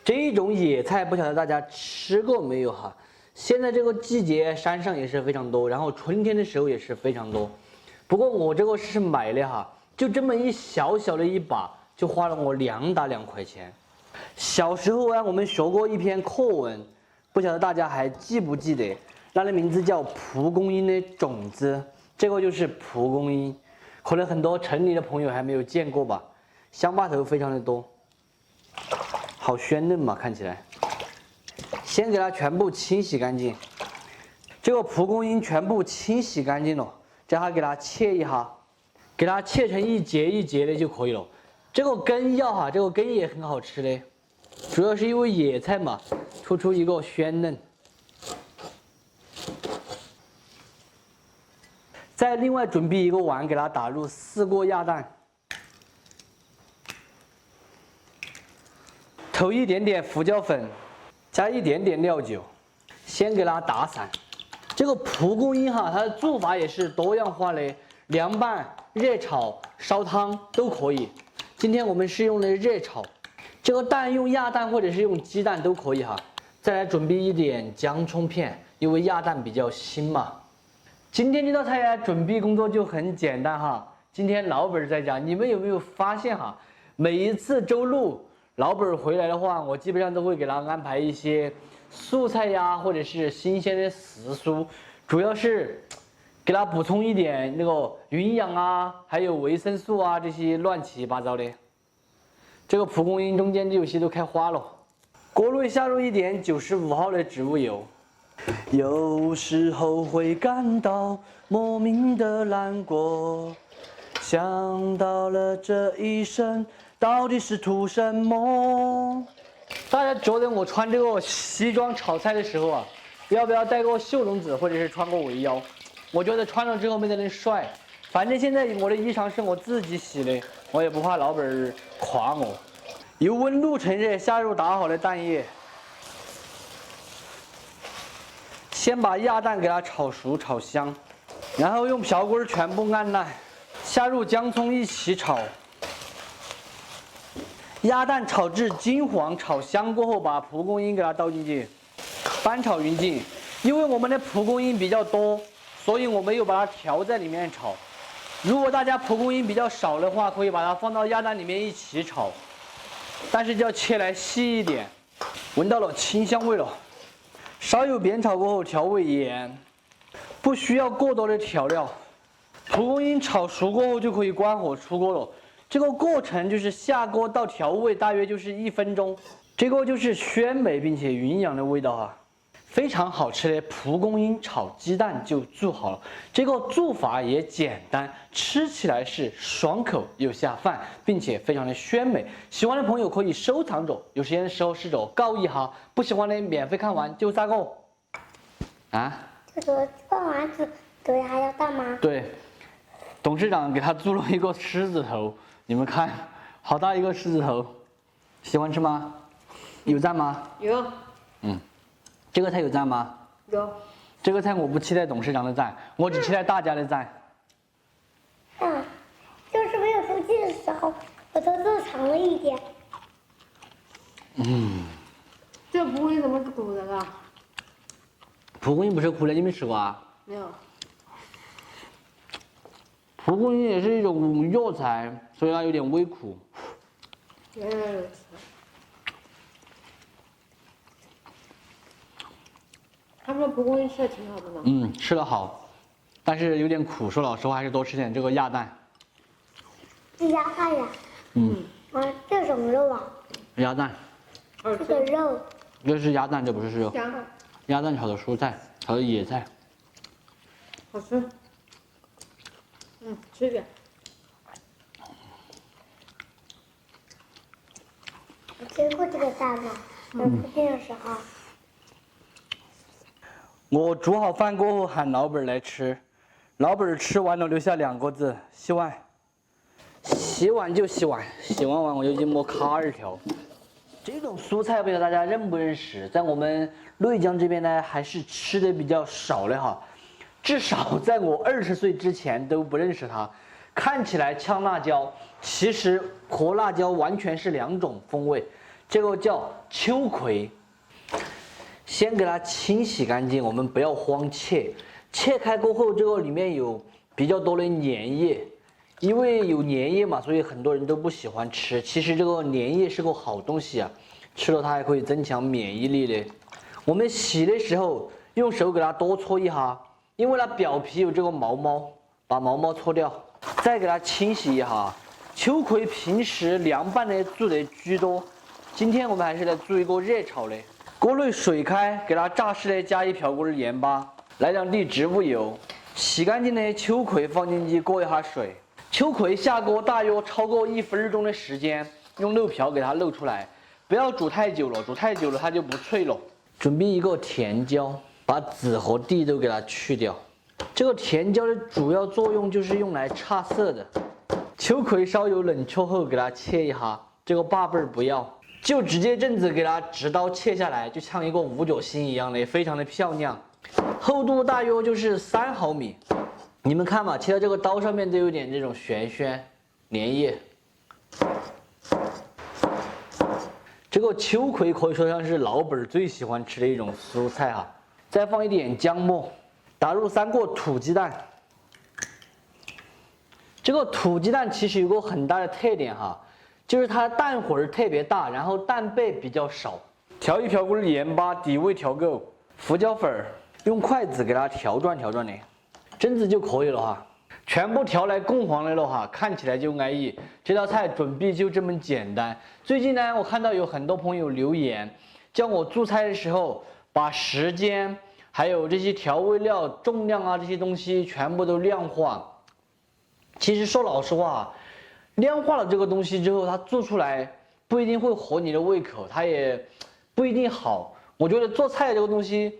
这种野菜不晓得大家吃过没有哈？现在这个季节山上也是非常多，然后春天的时候也是非常多。不过我这个是买的哈，就这么一小小的一把，就花了我2打2块钱。小时候啊，我们学过一篇课文，不晓得大家还记不记得？它的名字叫《蒲公英的种子》，这个就是蒲公英。可能很多城里的朋友还没有见过吧？香巴头非常的多，好鲜嫩嘛，看起来。先给它全部清洗干净，这个蒲公英全部清洗干净了，然后给它切一下，给它切成一节一节的就可以了。这个根要哈，这个根也很好吃的，主要是因为野菜嘛，突出一个鲜嫩。再另外准备一个碗，给它打入4个鸭蛋，投一点点胡椒粉，加一点点料酒，先给它打散。这个蒲公英哈，它的做法也是多样化的，凉拌、热炒、烧汤都可以。今天我们是用的热炒，这个蛋用鸭蛋或者是用鸡蛋都可以哈。再来准备一点姜葱片，因为鸭蛋比较腥嘛。今天这道菜呀，准备工作就很简单哈。今天老本在家，你们有没有发现哈？每一次周六老本回来的话，我基本上都会给他安排一些素菜呀，或者是新鲜的时蔬，主要是给他补充一点那个营养啊，还有维生素啊这些乱七八糟的。这个蒲公英中间就有些都开花了。锅内下入一点95号的植物油。有时候会感到莫名的难过，想到了这一生到底是图什么？大家觉得我穿这个西装炒菜的时候啊，要不要戴个袖笼子或者是穿个围腰？我觉得穿了之后没得人帅。反正现在我的衣裳是我自己洗的，我也不怕老板夸我。由温度趁热下入打好的蛋液。先把鸭蛋给它炒熟炒香，然后用瓢棍全部按烂，下入姜葱一起炒。鸭蛋炒至金黄炒香过后，把蒲公英给它倒进去，翻炒匀净。因为我们的蒲公英比较多，所以我没有把它调在里面炒。如果大家蒲公英比较少的话，可以把它放到鸭蛋里面一起炒，但是就要切来细一点。闻到了清香味了。稍有煸炒过后，调味盐，不需要过多的调料。蒲公英炒熟过后就可以关火出锅了。这个过程就是下锅到调味大约就是1分钟。这个就是鲜美并且营养的味道啊，非常好吃的蒲公英炒鸡蛋就做好了。这个做法也简单，吃起来是爽口又下饭，并且非常的鲜美。喜欢的朋友可以收藏着，有时间的时候试着搞一下。不喜欢的免费看完就3个。啊？这个放丸子对还要大吗？对，董事长给他做了一个狮子头，你们看，好大一个狮子头，喜欢吃吗？有赞吗？有。这个菜有赞吗？有。这个菜我不期待董事长的赞，我只期待大家的赞。就是没有出气的时候，我都做长了一点。这蒲公英怎么是苦的了？蒲公英不是苦的，你没吃过啊？没有。蒲公英也是一种药材，所以它有点微苦。原来如此。他们说蒲公英吃的挺好的嘛。吃得好，但是有点苦。说老实话，还是多吃点这个鸭蛋。是鸭蛋呀。这是什么肉啊？鸭蛋。这个肉。这是鸭蛋，这不是肉。香。鸭蛋炒的蔬菜，炒的野菜。好吃。吃一点。我吃过这个蛋吗？在附近的时候。我煮好饭过后喊老本来吃，老本吃完了留下2个字：洗碗。洗碗就洗碗，洗完碗我就去摸卡2条。这种蔬菜不知道大家认不认识，在我们内江这边呢，还是吃的比较少的哈。至少在我20岁之前都不认识它。看起来像辣椒，其实和辣椒完全是2种风味。这个叫秋葵。先给它清洗干净，我们不要慌切。切开过后，这个里面有比较多的粘液，因为有粘液嘛，所以很多人都不喜欢吃。其实这个粘液是个好东西啊，吃了它还可以增强免疫力的。我们洗的时候用手给它多搓一下，因为它表皮有这个毛毛，把毛毛搓掉，再给它清洗一下。秋葵平时凉拌的做的居多，今天我们还是来做一个热炒的。锅内水开，给它炸湿的加1瓢锅盐巴，来2滴植物油，洗干净的秋葵放进去过一下水。秋葵下锅大约超过1分钟的时间，用漏瓢给它漏出来，不要煮太久了，煮太久了它就不脆了。准备一个甜椒，把籽和蒂都给它去掉。这个甜椒的主要作用就是用来差色的。秋葵稍有冷却后，给它切一下，这个把瓣不要。就直接这样子给它直刀切下来，就像一个五角星一样的，非常的漂亮。厚度大约就是3毫米。你们看嘛，切到这个刀上面都有点这种旋旋粘液。这个秋葵可以说像是老本最喜欢吃的一种蔬菜哈。再放一点姜末，打入3个土鸡蛋。这个土鸡蛋其实有个很大的特点哈。就是它蛋黄特别大，然后蛋白比较少。调1瓢锅盐巴，底味调够，胡椒粉，用筷子给它调转调转的，这样子就可以了哈。全部调来共黄的了哈，看起来就安逸。这道菜准备就这么简单。最近呢，我看到有很多朋友留言，叫我做菜的时候把时间还有这些调味料重量啊这些东西全部都量化。其实说老实话。量化了这个东西之后，它做出来不一定会合你的胃口，它也不一定好。我觉得做菜这个东西，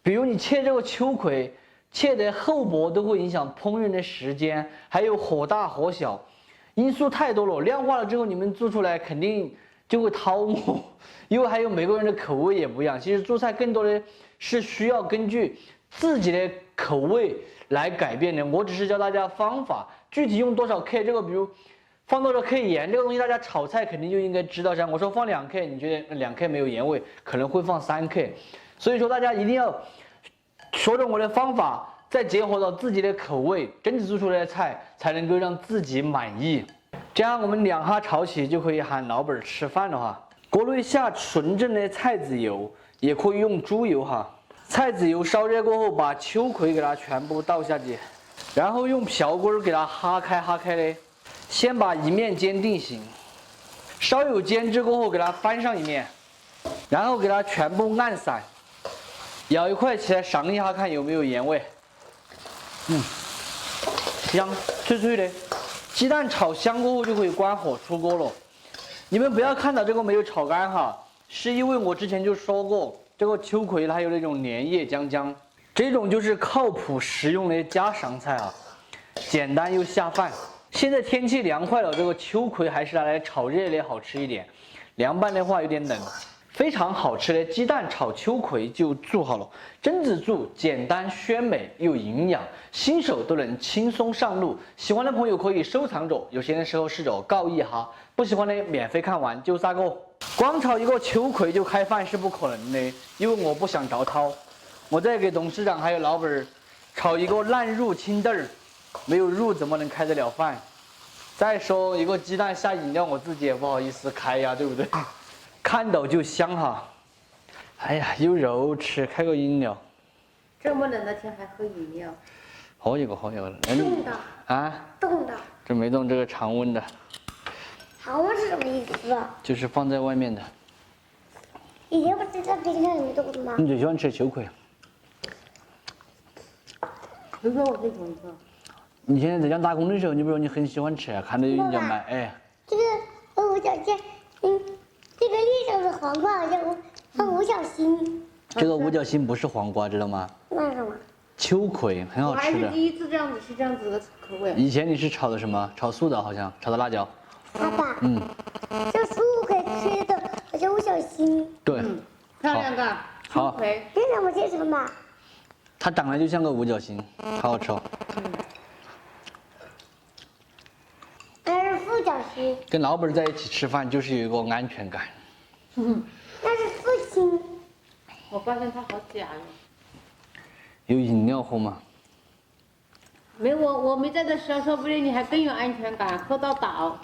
比如你切这个秋葵，切得厚薄都会影响烹饪的时间，还有火大火小，因素太多了。量化了之后，你们做出来肯定就会掏沫，因为还有每个人的口味也不一样。其实做菜更多的是需要根据自己的口味来改变的。我只是教大家方法，具体用多少克，这个比如。放多少克盐，这个东西大家炒菜肯定就应该知道噻。我说放2克，你觉得2克没有盐味，可能会放3克。所以说大家一定要学着我的方法，再结合到自己的口味，真正做出来的菜才能够让自己满意。这样我们2下炒起就可以喊老板吃饭了哈。锅内下纯正的菜籽油，也可以用猪油哈。菜籽油烧热过后，把秋葵给它全部倒下去，然后用瓢棍给它哈开的。先把一面煎定型，稍有煎制过后，给它翻上一面，然后给它全部按散，舀一块起来尝一下，看有没有盐味。香，脆脆的。鸡蛋炒香过后就可以关火出锅了。你们不要看到这个没有炒干哈，是因为我之前就说过，这个秋葵它有那种粘液浆，这种就是靠谱实用的家常菜啊，简单又下饭。现在天气凉快了，这个秋葵还是拿来炒热的好吃一点，凉拌的话有点冷。非常好吃的鸡蛋炒秋葵就做好了，真子做简单鲜美又营养，新手都能轻松上路。喜欢的朋友可以收藏着，有闲的时候试着告一下，不喜欢的免费看完就撒个。光炒一个秋葵就开饭是不可能的，因为我不想着操。我再给董事长还有老板炒一个烂肉青豆儿。没有肉怎么能开得了饭？再说一个鸡蛋下饮料，我自己也不好意思开呀，对不对？看到就香哈。哎呀，有肉吃，开个饮料。这么冷的天还喝饮料？冻的啊？冻的。这没冻，这个常温的。常温是什么意思？就是放在外面的。以前不是在冰箱里面冻的吗？你最喜欢吃秋葵。谁说我最喜欢吃？你现在在家打工的时候，你不说你很喜欢吃，看到有人家卖，哎。这个五角星，这个绿色的黄瓜好像五角星。这个五角星不是黄瓜，知道吗？那是什么？秋葵，很好我还吃的。是第一次这样子吃这样子的口味。以前你是炒的什么？炒素的，好像炒的辣椒。爸爸。这素可以吃的，好像五角星。对。漂亮的。好。葵。这怎么切什么？它长得就像个五角星，好好吃哦。那是副角星。跟老板在一起吃饭就是有一个安全感。那是父亲。我发现它好假呀。有饮料喝吗？没我没在这小说不里，你还更有安全感，喝到饱。